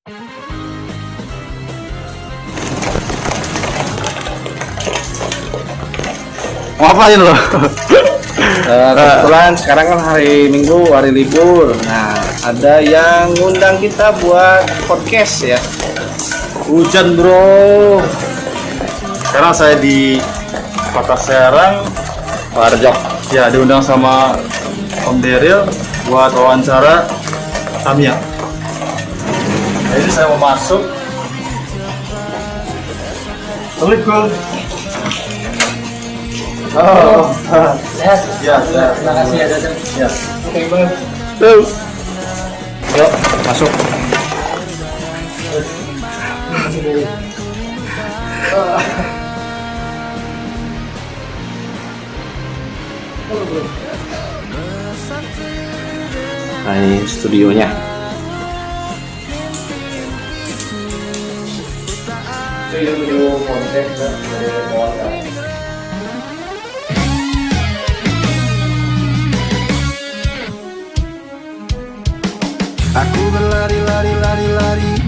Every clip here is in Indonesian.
Ngapain lo? Kebetulan sekarang kan hari Minggu, hari libur. Nah, ada yang ngundang kita buat podcast ya. Hujan bro. Sekarang saya di Kota Serang, Warjok. ya diundang sama Om Daryl buat wawancara Tamiya. Nah, ini saya mau masuk. Assalamualaikum. Oh, Sehat? ya, ya. Terima kasih ya datang. Ya. Oke banget. Yuk, masuk. Nah, ini studionya. Studio konten dari keluarga. Aku berlari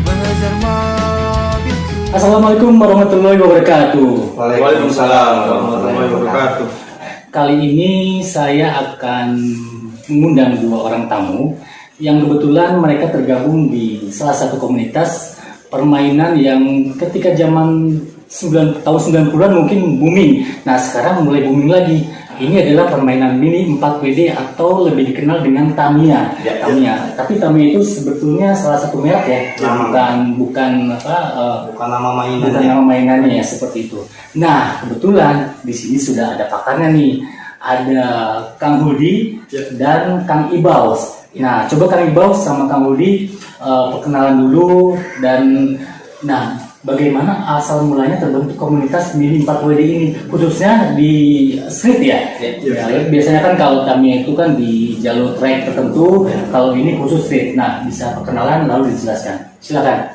mengejar mobilku. Assalamualaikum warahmatullahi wabarakatuh. Waalaikumsalam warahmatullahi wabarakatuh. Kali ini saya akan mengundang dua orang tamu yang kebetulan mereka tergabung di salah satu komunitas permainan yang ketika zaman tahun 90-an mungkin booming. Nah, sekarang mulai booming lagi. Ini adalah permainan mini 4WD atau lebih dikenal dengan Tamiya. Tamiya. Tapi Tamiya itu sebetulnya salah satu merek ya, bukan nama bukan nama mainannya ya, seperti itu. Nah, kebetulan di sini sudah ada pakarnya nih. Ada Kang Hudi dan Kang Ibaus. Nah, coba Kang Ibaus sama Kang Hudi perkenalan dulu dan bagaimana asal mulanya terbentuk komunitas mini 4WD ini, khususnya di street ya? Ya, biasanya kan kalau Tamiya itu kan di jalur track tertentu, kalau ini khusus street. Nah, bisa perkenalan lalu dijelaskan. Silakan.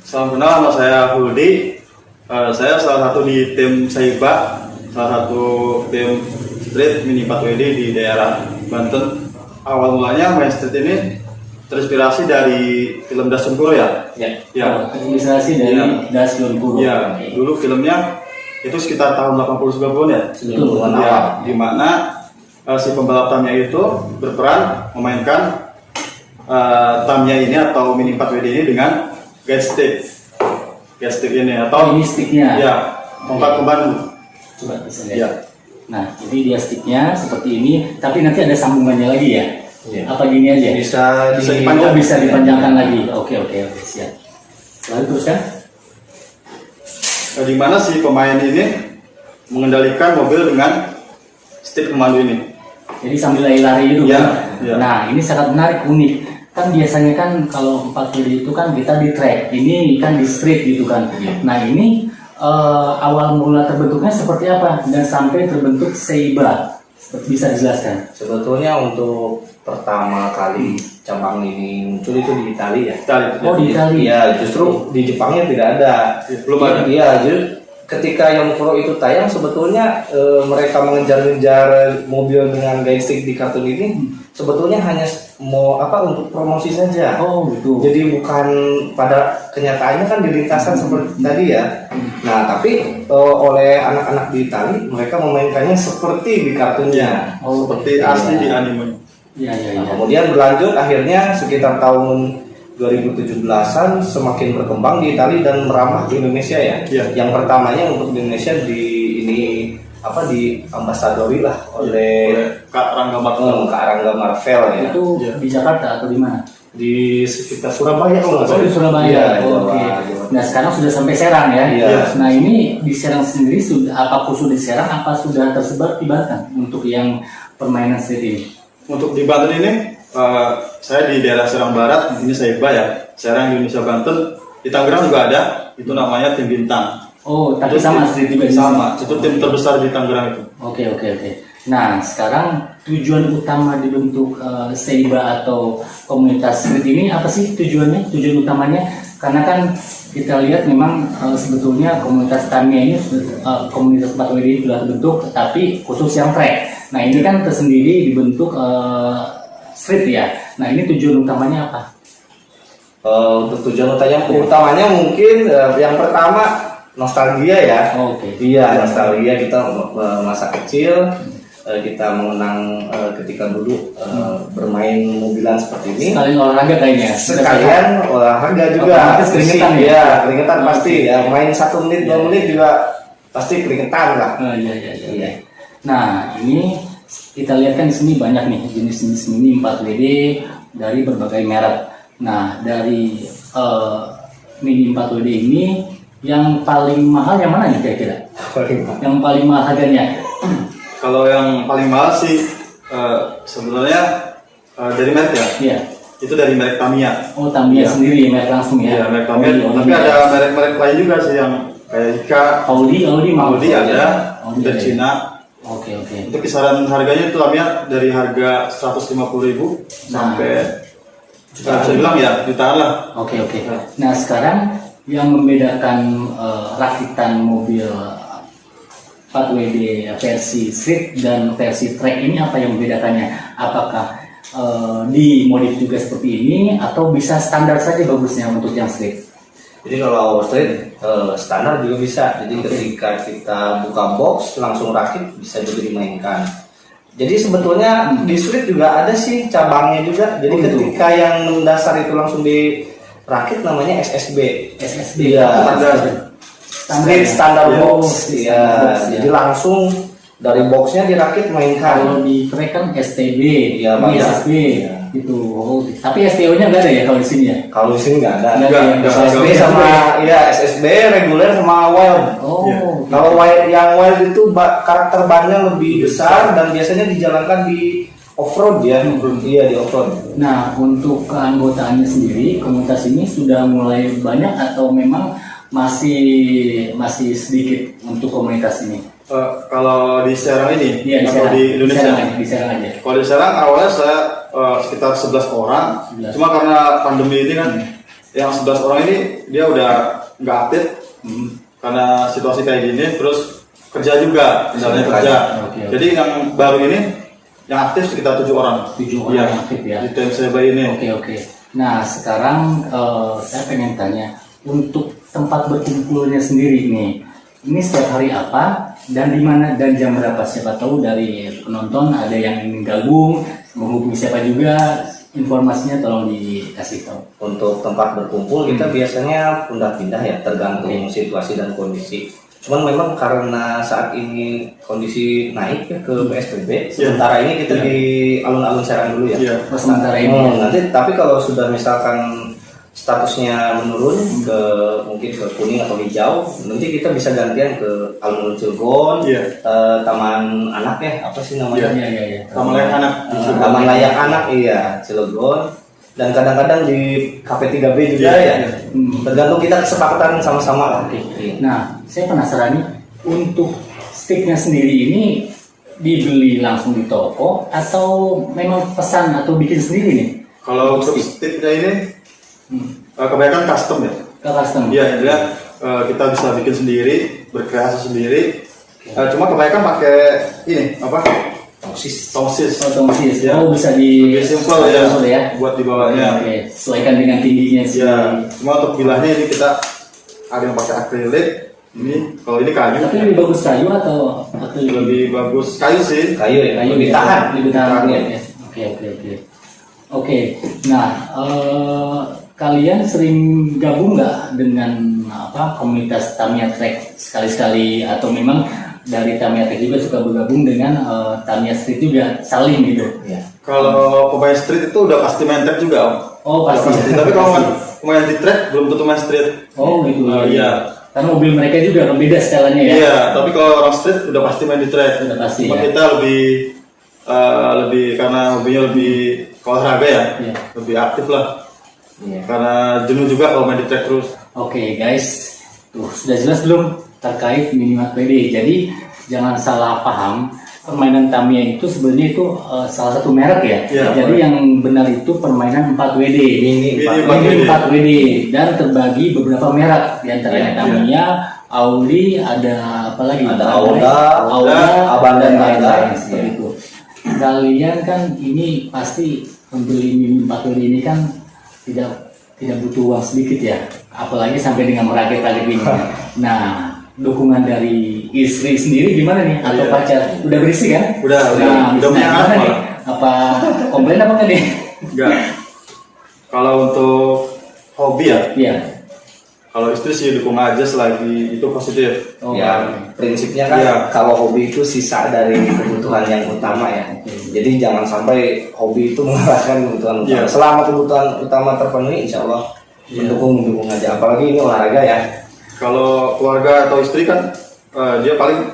Salam kenal, nama saya Hudi. Saya salah satu di tim Saiba, salah satu tim street mini 4WD di daerah Banten. Awal mulanya main street ini terinspirasi dari film Das Sempuro ya. Ya. Terinspirasi dari Das Sempuro. Ya, dulu filmnya itu sekitar tahun 80-90 ya. Betul. Ya, di mana si pembalap Tamiya itu berperan memainkan Tamiya ini atau mini 4WD ini dengan guide stick. Guide stick ini atau ini sticknya. ya, tongkat pembantu. Coba bisa lihat. Ya. Nah, jadi dia sticknya seperti ini, tapi nanti ada sambungannya lagi ya. Apa gini aja? Bisa dipanjangkan lagi. Oke, siap. Lalu teruskan. Nah, di mana si pemain ini mengendalikan mobil dengan stick pemandu ini. Jadi sambil lari-lari itu Ya, kan. ya. Nah, ini sangat menarik, unik. Kan biasanya kan kalau 4WD itu kan kita di track, ini kan di street gitu kan. Nah, ini awal mula terbentuknya seperti apa dan sampai terbentuk Seiba. Bisa dijelaskan? Sebetulnya untuk pertama kali cabang ini muncul itu di Italia ya. Oh, di Italia. Iya, justru di Jepangnya tidak ada. Belum ada. Iya, ketika yang Pro itu tayang sebetulnya mereka mengejar-ngejar mobil dengan guide stick di kartun ini sebetulnya hanya mau untuk promosi saja. Oh, gitu. Jadi bukan pada kenyataannya kan di lintasan seperti tadi ya. Nah, tapi oleh anak-anak di Itali mereka memainkannya seperti di kartunnya. Oh, Seperti asli di anime. Iya. Nah, kemudian berlanjut akhirnya sekitar tahun 2017-an semakin berkembang di Italia dan merambah ke Indonesia ya. Yang pertamanya untuk di Indonesia di ambasadori lah oleh Kak Rangga Marvel. Kak Rangga Marvel ya. Itu di Jakarta atau di mana? Di sekitar Surabaya kalau nggak Oh, di Surabaya. Iya, Oke. Jawa. Nah, sekarang sudah sampai Serang ya. Iya. Nah, ini di Serang sendiri apa khusus di Serang apa sudah tersebar di Banten untuk yang permainan street ini? Untuk di Banten ini, saya di daerah Serang Barat, ini Saiba ya, Serang Indonesia Banten. Di Tangerang juga ada, itu namanya tim Bintang. Oh, tapi Itu sama tim- street juga. Sama, itu tim terbesar di Tangerang itu. Oke. Nah, sekarang tujuan utama dibentuk Seiba atau komunitas street ini apa sih tujuannya? Tujuan utamanya? Karena kan kita lihat memang sebetulnya komunitas Tamiya ini komunitas 4WD ini sudah terbentuk, tapi khusus yang track. Nah, ini kan tersendiri dibentuk street ya. Nah, ini tujuan utamanya apa? Untuk tujuan utamanya mungkin yang pertama nostalgia ya. Oke. Iya, nostalgia kita masa kecil, kita mengenang ketika dulu bermain mobilan seperti ini. Sekalian olahraga kayaknya. Sekalian olahraga juga. Otomatis keringetan ya? Iya, keringetan pasti ya. Main 1 menit 2 menit juga pasti keringetan lah. Oh, iya. Nah, ini kita lihat kan di sini banyak nih jenis-jenis mini 4WD dari berbagai merek. Nah, dari mini 4WD ini yang paling mahal yang mana nih kira-kira? Yang paling mahal harganya? Kalau yang paling mahal sih sebenarnya dari merek ya. Iya. Itu dari merek Tamiya. Oh, Tamiya sendiri merek langsung ya. Iya, merek Tamiya. Tapi ada merek-merek lain juga sih yang kayak Ika, Audi ada Audi dari ada. Cina. Oke. Untuk kisaran harganya itu Tamiya dari harga 150.000 sampai bisa bilang ya jutaan lah. Oke. Nah, sekarang yang membedakan rakitan mobil 4WD versi street dan versi track ini apa yang membedakannya? Apakah dimodif juga seperti ini atau bisa standar saja bagusnya untuk yang street? Jadi kalau street standar juga bisa. Jadi ketika kita buka box langsung rakit bisa juga dimainkan. Jadi sebetulnya di street juga ada sih cabangnya juga. Jadi ketika yang mendasar itu langsung dirakit namanya SSB. SSB. Iya. Standar Standar ya? box. Iya. Jadi langsung dari boxnya dirakit mainkan. Kalau di track kan STB, Iya, ini banyak. SSB, Iya. gitu. Oh, tapi STO-nya nggak ada ya kalau di sini ya? Kalau di sini nggak ada. Nggak ada. SSB sama SSB reguler sama wild. Oh, Iya. gitu. Kalau yang wild itu karakter bannya lebih besar dan biasanya dijalankan di off-road ya. Iya, di off-road. Nah, untuk keanggotaannya sendiri, komunitas ini sudah mulai banyak atau memang masih sedikit untuk komunitas ini? Kalau di Serang ini Iya, di atau Serang. di Indonesia. Di Serang aja. Kalau di Serang awalnya saya sekitar 11 orang. 11. Cuma karena pandemi ini kan yang 11 orang ini dia udah nggak aktif karena situasi kayak gini. Terus kerja juga, kendalanya kerja. Oke. Jadi yang baru ini yang aktif sekitar 7 orang. 7 orang Iya, yang aktif ya. di tim saya ini. Oke. Nah, sekarang saya pengen tanya untuk tempat berkumpulnya sendiri nih. Ini setiap hari apa dan di mana dan jam berapa? Siapa tahu dari penonton ada yang ingin gabung, menghubungi siapa juga, informasinya tolong dikasih tahu. Untuk tempat berkumpul kita biasanya pindah-pindah ya, tergantung situasi dan kondisi. Cuman memang karena saat ini kondisi naik ya ke PSBB, sementara ini kita di alun-alun Serang dulu ya. Iya. Sementara ini Nanti tapi kalau sudah misalkan statusnya menurun ke mungkin ke kuning atau hijau, nanti kita bisa gantian ke alun-alun Cilegon, Iya. taman anak ya, apa sih namanya? Iya. Taman layak anak. Taman layak anak iya Cilegon, dan kadang-kadang di Cafe 3B juga Iya. ya. Tergantung kita kesepakatan sama-sama lah. Nah, saya penasaran nih, untuk sticknya sendiri ini dibeli langsung di toko atau memang pesan atau bikin sendiri nih? Kalau untuk sticknya ini kebanyakan custom ya. Ke custom? Iya, dia kita bisa bikin sendiri, berkreasi sendiri. Cuma kebanyakan pakai ini apa? Tongsis. Otomatis. Ya. Oh, bisa di Lebih simpel ya, buat dibawanya. Oke, sesuaikan dengan tingginya sih. Ya, cuma untuk bilahnya ini kita ada yang pakai akrilik. Ini kalau ini kayu. Tapi lebih bagus kayu atau Lebih bagus kayu sih. Kayu ya, kayu lebih ya? tahan. Lebih tahan Tahan, ya. Oke. Nah, kalian sering gabung nggak dengan komunitas Tamiya Track sekali-sekali atau memang dari Tamiya Track juga suka bergabung dengan Tamiya Street juga saling gitu? Iya. Kalau pemain street itu udah pasti main track juga, Om. Oh, pasti. Udah Tapi kalau main di track belum tentu main street. Oh gitu. Iya. Karena mobil mereka juga beda setelannya ya. Iya, tapi kalau orang street udah pasti main di track. Udah pasti, Cuma ya. kita lebih karena hobinya lebih olahraga ya, Iya. lebih aktif lah. Iya. Karena jenuh juga kalau main di track terus. Oke guys, tuh sudah jelas belum terkait mini 4WD. Jadi jangan salah paham, permainan Tamiya itu sebenarnya itu salah satu merek ya. Iya, Jadi yang benar itu permainan 4WD. Mini Mini 4WD dan terbagi beberapa merek di antaranya Iya. Tamiya, Audi, ada apa lagi? Ada Auda, Aban dan Aban. lain-lain seperti itu. Kalian kan ini pasti membeli mini 4WD ini kan tidak tidak butuh uang sedikit ya, apalagi sampai dengan merakit-rakit ini. Nah, dukungan dari istri sendiri gimana nih atau Iya. pacar? Udah berisi kan? Udah Nah, punya gimana anak nih? malah. Apa komplain apa enggak nih? Enggak. Kalau untuk hobi ya, Iya. kalau istri sih dukung aja selagi itu positif. Oh, Ya, prinsipnya kan Iya. kalau hobi itu sisa dari kebutuhan yang utama ya. Jadi jangan sampai hobi itu mengalahkan kebutuhan utama. Iya. Selama kebutuhan utama terpenuhi, insya Allah Iya. mendukung aja. Apalagi ini olahraga ya. Kalau keluarga atau istri kan dia paling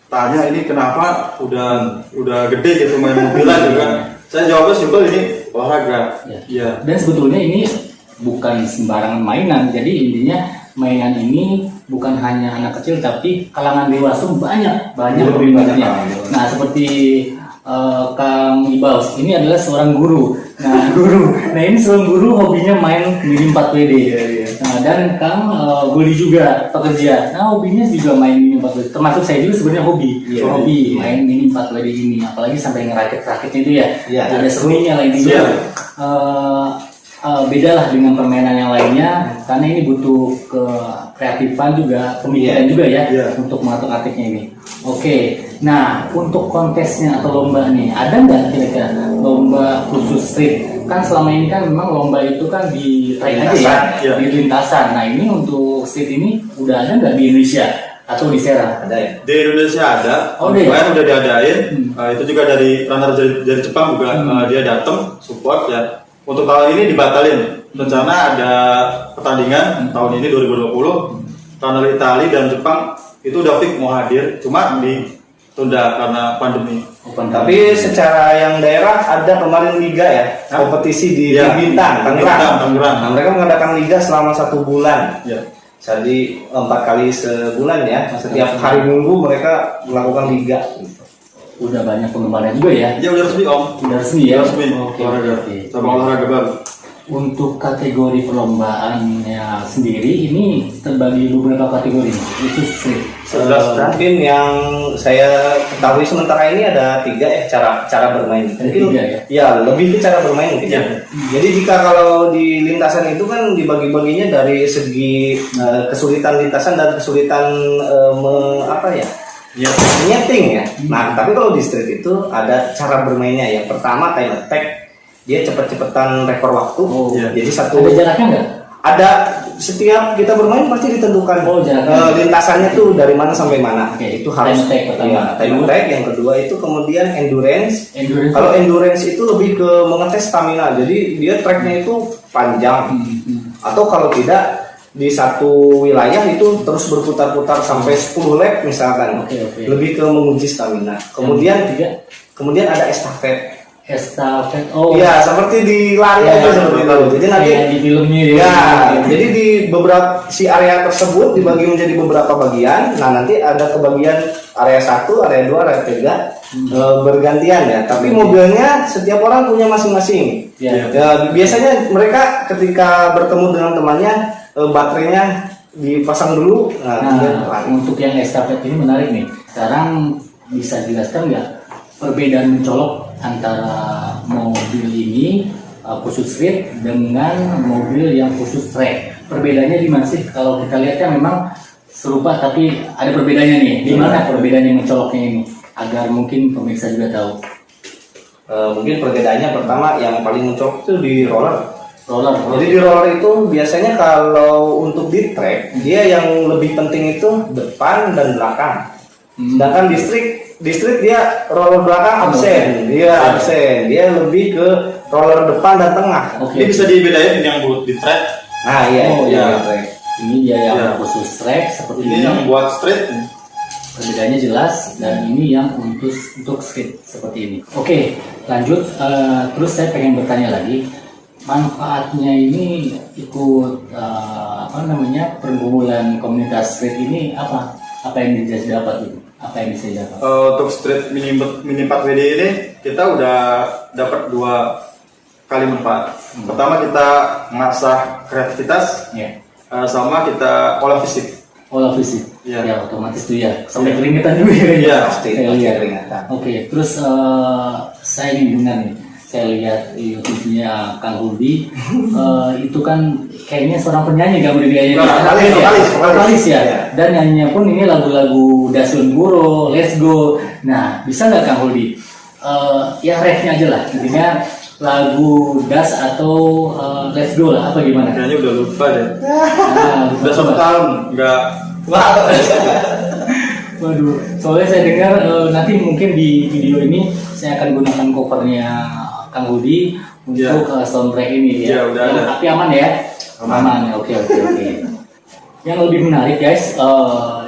tanya ini kenapa udah gede gitu main mobilan juga. Saya jawabnya simpel, ini olahraga. Iya. Iya. Dan sebetulnya ini bukan sembarangan mainan. Jadi intinya mainan ini bukan hanya anak kecil tapi kalangan dewasa banyak Lebih banyak peminatnya. kalangan dewasa. Nah, seperti Kang Ibaus ini adalah seorang guru. Nah, Nah, ini seorang guru hobinya main mini 4WD. Nah, dan Kang Guli juga pekerja. Nah, hobinya juga main mini 4WD. Termasuk saya juga sebenarnya hobi. Iya. Hobi main mini 4WD ini. Apalagi sampai ngerakit-rakitnya itu ya. Iya. Ada seninya lah ini Iya. juga. Beda lah dengan permainan yang lainnya karena ini butuh kreatifan juga, pemikiran juga ya Iya. untuk mengatur-atiknya ini. Oke, nah untuk kontesnya atau lomba nih ada nggak kira-kira lomba khusus street? Kan selama ini kan memang lomba itu kan di track aja ya, Lintasan, iya. di lintasan. Nah ini untuk street ini udah ada nggak di Indonesia atau di Serang? Ada ya. Di Indonesia ada, Oh, iya. kemarin udah diadain. Hmm. Itu juga dari runner dari Jepang juga dia datang support ya. Untuk tahun ini dibatalin. Rencana ada pertandingan tahun ini 2020. Runner Italia dan Jepang itu udah fix mau hadir, cuma ditunda karena pandemi. Tapi secara yang daerah ada kemarin liga ya, Hah? kompetisi di Iya. Bintang, Tangerang. Nah, mereka mengadakan liga selama 1 bulan. Ya. Jadi 4 kali sebulan ya. Setiap hari Minggu mereka melakukan liga. Udah banyak penggemarnya juga ya. Ya udah resmi Om. Udah resmi ya. Udah resmi. Oke, Olahraga. oke. Cabang olahraga baru. Untuk kategori perlombaannya sendiri ini terbagi beberapa kategori itu street. 11. Mungkin yang saya ketahui sementara ini ada 3 ya cara bermain. Ada 3 ya? Ya, lebih ke cara bermain mungkin. Iya. Jadi jika kalau di lintasan itu kan dibagi-baginya dari segi kesulitan lintasan dan kesulitan Iya. nyeting ya. Nah, tapi kalau di street itu ada cara bermainnya. Yang pertama time attack, dia cepet-cepetan rekor waktu. Oh, iya. Jadi satu Ada jaraknya nggak? ada setiap kita bermain pasti ditentukan Oh, jaraknya. lintasannya tuh dari mana sampai mana. Oke, Itu harus time attack pertama. iya, time attack. Yang kedua itu kemudian endurance. Endurance. Kalau endurance itu lebih ke mengetes stamina. Jadi dia tracknya itu panjang. Atau kalau tidak di satu wilayah itu terus berputar-putar sampai 10 lap misalkan. Oke, oke. Lebih ke menguji stamina. Kemudian Kemudian ada estafet. estafet. Oh, Iya, seperti di lari aja seperti itu. Jadi nanti kayak di filmnya ya. ya, jadi di beberapa si area tersebut dibagi menjadi beberapa bagian. Nah, nanti ada kebagian area 1, area 2, area 3 bergantian ya. Tapi mobilnya setiap orang punya masing-masing. Ya. Ya, biasanya mereka ketika bertemu dengan temannya baterainya dipasang dulu. Nah, kemudian Nah, lari. untuk yang estafet ini menarik nih. Sekarang bisa jelaskan nggak perbedaan mencolok antara mobil ini khusus street dengan mobil yang khusus track? Perbedaannya di mana sih? Kalau kita lihat kan memang serupa tapi ada perbedaannya nih. Di mana perbedaannya mencoloknya ini? Agar mungkin pemirsa juga tahu. Mungkin perbedaannya pertama yang paling mencolok itu di roller. Roller. Jadi di roller itu biasanya kalau untuk di track dia yang lebih penting itu depan dan belakang. Sedangkan distrik dia roller belakang absen, dia absen, dia lebih ke roller depan dan tengah. Oke. Ini bisa dibedain yang buat di track. Nah iya, Oh, iya. iya. Track. Ini dia yang Ya. khusus track seperti Ini yang buat street. Perbedaannya jelas dan ini yang untuk street seperti ini. Oke, lanjut. Terus saya pengen bertanya lagi, manfaatnya ini ikut pergumulan komunitas street ini apa? Apa yang bisa dapat itu? Apa yang bisa dapat? Untuk street mini 4WD ini kita udah dapat 2 kali manfaat. Pertama kita mengasah kreativitas, Ya, sama kita olah fisik. olah fisik. Iya. Ya, otomatis tuh ya. Sampai keringetan juga ya. Iya, Pasti Saya pasti lihat. keringatan. Oke, terus saya ingin dengar nih saya lihat YouTube-nya Kang Hudi, itu kan kayaknya seorang penyanyi Kang Hudi kayaknya. Vokalis ya. Ya. Dan nyanyinya pun ini lagu-lagu Dasun Guro, Let's Go. Nah, bisa nggak Kang Hudi? Ya refnya aja lah, intinya lagu Das atau Let's Go lah, apa gimana? Kayaknya udah lupa deh. Nah, Udah 1 tahun nggak. Waduh, soalnya saya dengar nanti mungkin di video ini saya akan gunakan covernya Kang Hudi untuk soundtrack ini ya. Iya, udah ada. Tapi aman ya? Aman. Oke. Yang lebih menarik guys,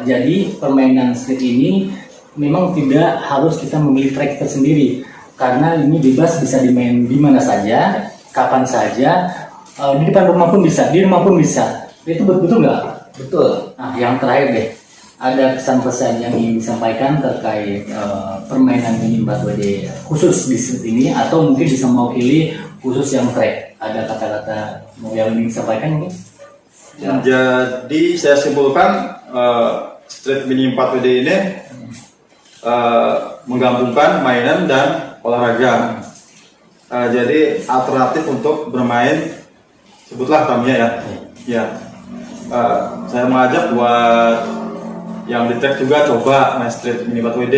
jadi permainan street ini memang tidak harus kita memilih track tersendiri, karena ini bebas bisa dimain di mana saja, kapan saja, di depan rumah pun bisa, di rumah pun bisa. Itu betul nggak? Betul. Nah, yang terakhir deh, ada pesan-pesan yang ingin disampaikan terkait permainan mini 4WD khusus di street ini, atau mungkin bisa mewakili khusus yang track. Ada kata-kata yang ingin disampaikan ini? Ya. Jadi saya simpulkan street mini 4WD ini menggabungkan mainan dan olahraga. Jadi alternatif untuk bermain, sebutlah Tamiya ya. Ya. Saya mengajak buat yang di track juga coba main street mini 4WD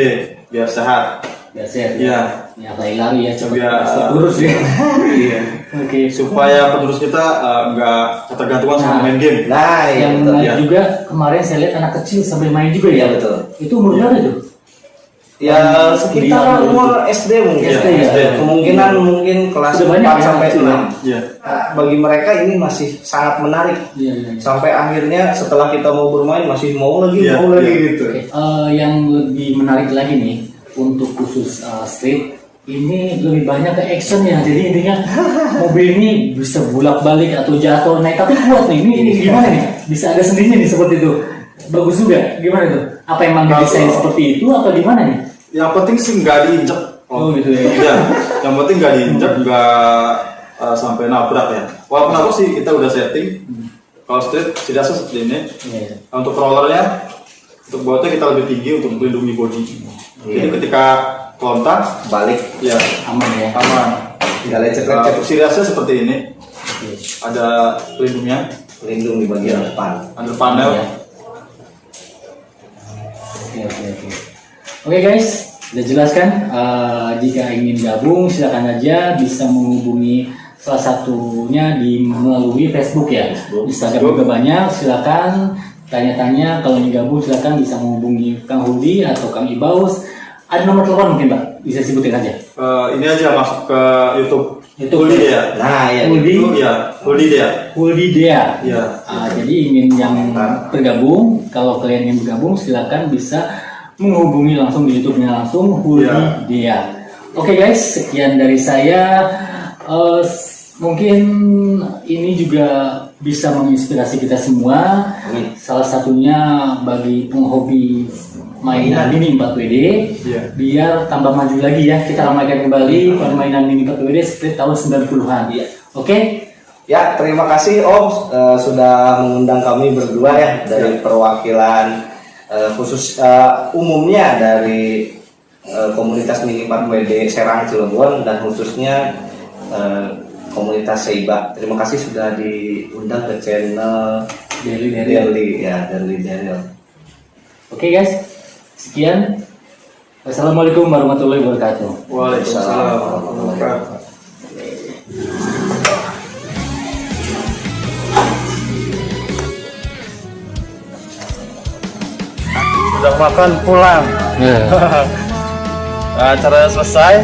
biar sehat. Biasa Iya. Ya lari-lari ya, coba Biar lurus ya. Iya. Oke. Supaya penerus kita nggak ketergantungan sama main game. Nah, Yang betul. menarik ya. juga kemarin saya lihat anak kecil sambil main juga ya. Iya, betul. Itu umur berapa tuh? Ya sekitar umur SD mungkin. Iya, SD. Kemungkinan mungkin kelas Sudah banyak 4 ya, sampai kecil ya? 6. Iya. Nah, bagi mereka ini masih sangat menarik. Iya. Sampai akhirnya setelah kita mau bermain masih mau lagi Iya, iya. gitu. Oke, yang lebih menarik lagi nih untuk khusus street ini lebih banyak ke actionnya. Jadi intinya mobil ini bisa bolak-balik atau jatuh naik, tapi kuat nih. Ini gimana nih? Bisa ada sendirinya nih seperti itu. Bagus juga. Gimana tuh? Apa emang didesain seperti itu atau gimana nih? Yang penting sih nggak diinjak. Oh gitu ya. Iya. Yang penting nggak diinjak, nggak sampai nabrak ya. Walaupun aku sih kita udah setting. Kalau street tidak seperti ini. Iya. Untuk rollernya, untuk bautnya kita lebih tinggi untuk melindungi bodi. Jadi ketika kontak, Balik ya Aman ya. aman. nggak lecet-lecet, Untuk seriasnya seperti ini, Oke. ada pelindungnya, lindung di bagian depan. ada panel. Iya. Oke. Oke guys, sudah jelaskan. Jika ingin gabung silakan aja bisa menghubungi salah satunya melalui Facebook ya. Instagram juga banyak. Silakan tanya-tanya. Kalau ingin gabung silakan bisa menghubungi Kang Hudi atau Kang Ibaus. Ada nomor telepon mungkin Pak? Bisa sebutin aja. Ini aja masuk ke YouTube. YouTube. Hudi Dea. Nah, ya. Hudi. Itu ya, Hudi Dea. Hudi Dea. Ya. Jadi ingin yang bergabung, kalau kalian ingin bergabung silakan bisa menghubungi langsung di YouTube-nya langsung Hudi Ya. Dea. Oke guys, sekian dari saya. Mungkin ini juga bisa menginspirasi kita semua. Salah satunya bagi penghobi mainan mini 4WD, Iya. biar tambah maju lagi ya. Kita ramaikan kembali permainan mini 4WD seperti tahun 90-an. Iya. Oke? Ya, terima kasih Om sudah mengundang kami berdua ya dari perwakilan khusus umumnya dari komunitas mini 4WD Serang Cilegon dan khususnya komunitas Seiba. Terima kasih sudah diundang ke channel Daily ya, Daily Daryl. Oke guys, sekian. Wassalamualaikum warahmatullahi wabarakatuh. Waalaikumsalam warahmatullahi wabarakatuh. Udah makan pulang. Acara selesai.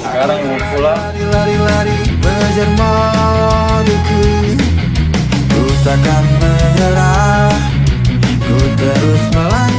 Sekarang mau pulang. Lari-lari mengejar mobilku, ku takkan menyerah, ku terus melangkah.